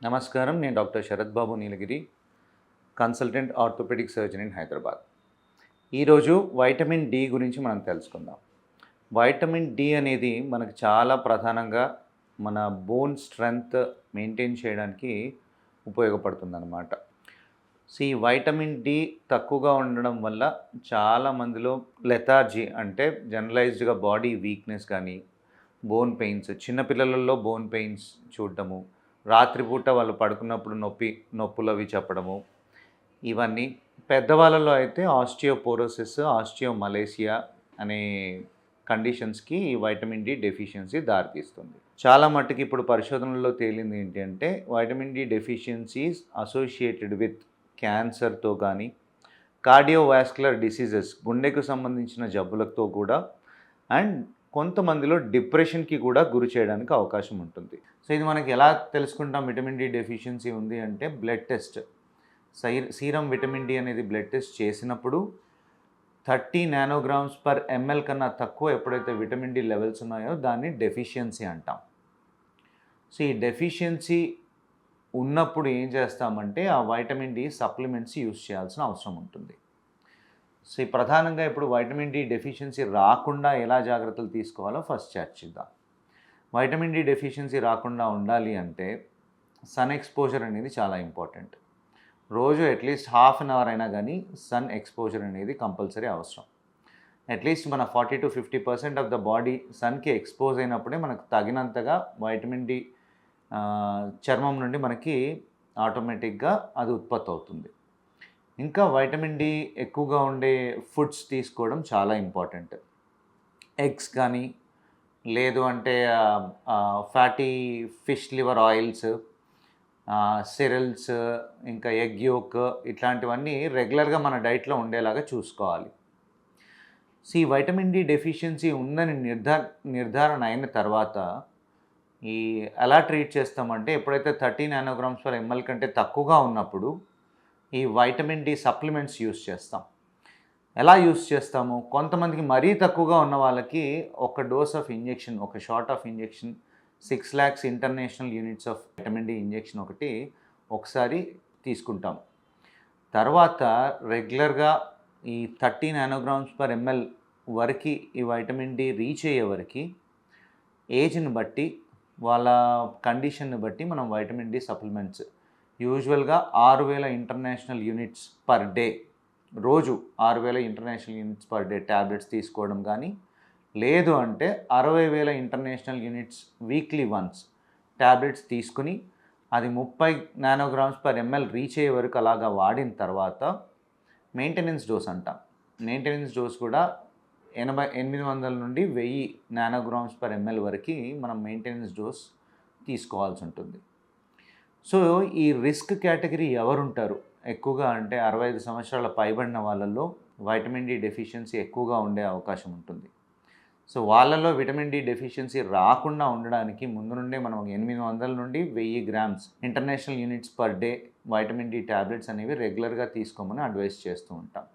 నమస్కారం. నేను doctor Sarath Babu Neelagiri, consultant orthopaedic surgeon in Hyderabad. ఈరోజు వైటమిన్ డి గురించి మనం తెలుసుకుందాం. వైటమిన్ డి అనేది మనకు చాలా ప్రధానంగా మన బోన్ స్ట్రెంగ్త్ మెయింటైన్ చేయడానికి ఉపయోగపడుతుందన్నమాట. సో, ఈ వైటమిన్ డి తక్కువగా ఉండడం వల్ల చాలా మందిలో లెథార్జీ అంటే జనరలైజ్డ్‌గా బాడీ వీక్‌నెస్ కానీ, బోన్ పెయిన్స్, చిన్న పిల్లలలో బోన్ పెయిన్స్ చూడటము, రాత్రిపూట వాళ్ళు పడుకున్నప్పుడు నొప్పులవి చెప్పడము, ఇవన్నీ. పెద్దవాళ్ళలో అయితే ఆస్టియోపోరోసిస్, ఆస్టియోమలేసియా అనే కండిషన్స్‌కి ఈ వైటమిన్ డి డెఫిషియన్సీ దారితీస్తుంది. చాలా మట్టుకు ఇప్పుడు పరిశోధనల్లో తేలింది ఏంటి అంటే, vitamin D deficiencies associated with క్యాన్సర్‌తో కానీ, కార్డియోవాస్కులర్ డిసీజెస్ గుండెకు సంబంధించిన జబ్బులతో కూడా, అండ్ కొంతమందిలో డిప్రెషన్‌కి కూడా గురి చేయడానికి అవకాశం ఉంటుంది. సో, ఇది మనకి ఎలా తెలుసుకుంటాం విటమిన్ డి డెఫిషియన్సీ ఉంది అంటే, blood test. Serum vitamin D అనేది బ్లడ్ టెస్ట్ చేసినప్పుడు 30 నానోగ్రామ్స్ పర్ ఎంఎల్ కన్నా తక్కువ ఎప్పుడైతే విటమిన్ డి లెవెల్స్ ఉన్నాయో దాన్ని డెఫిషియన్సీ అంటాం. సో, ఈ డెఫిషియన్సీ ఉన్నప్పుడు ఏం చేస్తామంటే ఆ వైటమిన్ డి సప్లిమెంట్స్ యూజ్ చేయాల్సిన అవసరం ఉంటుంది. సో, ఈ ప్రధానంగా ఇప్పుడు వైటమిన్ డి డెఫిషియన్సీ రాకుండా ఎలా జాగ్రత్తలు తీసుకోవాలో ఫస్ట్ చర్చిద్దాం. వైటమిన్ డి డెఫిషియన్సీ రాకుండా ఉండాలి అంటే సన్ ఎక్స్పోజర్ అనేది చాలా ఇంపార్టెంట్. రోజు అట్లీస్ట్ హాఫ్ అన్ అవర్ అయినా కానీ సన్ ఎక్స్పోజర్ అనేది కంపల్సరీ అవసరం. అట్లీస్ట్ మన 40-50% ఆఫ్ ద బాడీ సన్కి ఎక్స్పోజ్ అయినప్పుడే మనకు తగినంతగా వైటమిన్ డి చర్మం నుండి మనకి ఆటోమేటిక్గా అది ఉత్పత్తి అవుతుంది. ఇంకా వైటమిన్ డి ఎక్కువగా ఉండే ఫుడ్స్ తీసుకోవడం చాలా ఇంపార్టెంట్. ఎగ్స్ కానీ, లేదు అంటే fatty fish liver oils, cereals, ఇంకా ఎగ్ యోక్, ఇట్లాంటివన్నీ రెగ్యులర్గా మన డైట్లో ఉండేలాగా చూసుకోవాలి. సో, ఈ వైటమిన్ డి డెఫిషియన్సీ ఉందని నిర్ధారణ అయిన తర్వాత ఎలా ట్రీట్ చేస్తామంటే, ఎప్పుడైతే 30 నానోగ్రామ్స్ పర్ ఎంఎల్ కంటే తక్కువగా ఉన్నప్పుడు ఈ వైటమిన్ డి సప్లిమెంట్స్ యూస్ చేస్తాం. ఎలా యూస్ చేస్తాము? కొంతమందికి మరీ తక్కువగా ఉన్న వాళ్ళకి ఒక డోస్ ఆఫ్ ఇంజెక్షన్, ఒక shot of injection 6 lakhs international units of vitamin D injection ఒకసారి తీసుకుంటాం. తర్వాత రెగ్యులర్గా ఈ 30 నానోగ్రామ్స్ పర్ ఎంఎల్ వరకు ఈ వైటమిన్ డి రీచ్ అయ్యే వరకు ఏజ్ని బట్టి, వాళ్ళ కండిషన్ని బట్టి మనం వైటమిన్ డి సప్లిమెంట్స్ యూజువల్గా 6,000 ఇంటర్నేషనల్ యూనిట్స్ పర్ డే, రోజు 6,000 international units per day tablets తీసుకోవడం కానీ, లేదు అంటే 60,000 international units weekly once tablets తీసుకుని అది 30 నానోగ్రామ్స్ పర్ ఎంఎల్ రీచ్ అయ్యే వరకు అలాగా వాడిన తర్వాత మెయింటెనెన్స్ డోస్ అంటాం. మెయింటెనెన్స్ డోస్ కూడా 800 నుండి 1000 నానోగ్రామ్స్ పర్ ఎంఎల్ వరకు మనం మెయింటెనెన్స్ డోస్ తీసుకోవాల్సి ఉంటుంది. సో, ఈ రిస్క్ కేటగిరీ ఎవరుంటారు? ఎక్కువగా అంటే 65 సంవత్సరాల పైబడిన వాళ్ళల్లో వైటమిన్ డి డెఫిషియన్సీ ఎక్కువగా ఉండే అవకాశం ఉంటుంది. సో, వాళ్ళలో విటమిన్ డి డెఫిషియన్సీ రాకుండా ఉండడానికి ముందు నుండే మనం 800 నుండి 1000 grams international units per day vitamin D tablets అనేవి రెగ్యులర్గా తీసుకోమని అడ్వైస్ చేస్తూ ఉంటాం.